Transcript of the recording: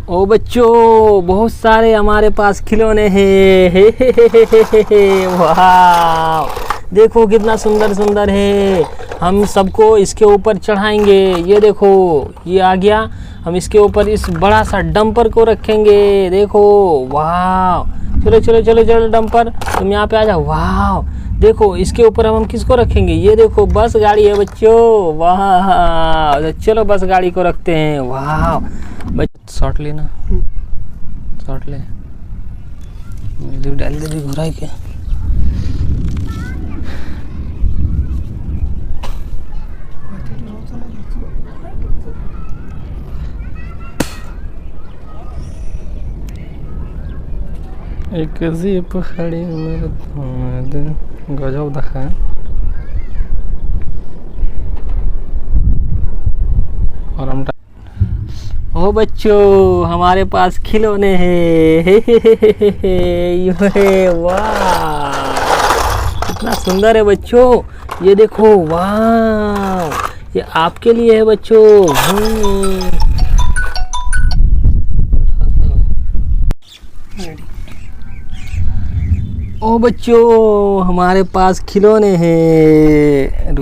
ओ बच्चों, बहुत सारे हमारे पास खिलौने हैं। हे। वाह, देखो कितना सुंदर सुंदर है। हम सबको इसके ऊपर चढ़ाएंगे। ये देखो, ये आ गया। हम इसके ऊपर इस बड़ा सा डंपर को रखेंगे। देखो, वाह, चलो चलो चलो चलो डंपर, तुम यहाँ पे आ जाओ। वाह, देखो इसके ऊपर हम किसको रखेंगे? ये देखो, बस गाड़ी है बच्चों। वाह, चलो बस गाड़ी को रखते हैं। वाह, शॉट लेना, शॉट ले, म्यूजिक डाल दे भी। घुरा है क्या? एक जीप खड़ी मेरे गजब देखा। और हम ओ बच्चों, हमारे पास खिलौने हैं। वाह, कितना सुंदर है बच्चों। ये देखो, वाह, ये आपके लिए है बच्चों। ओ बच्चों, हमारे पास खिलौने हैं।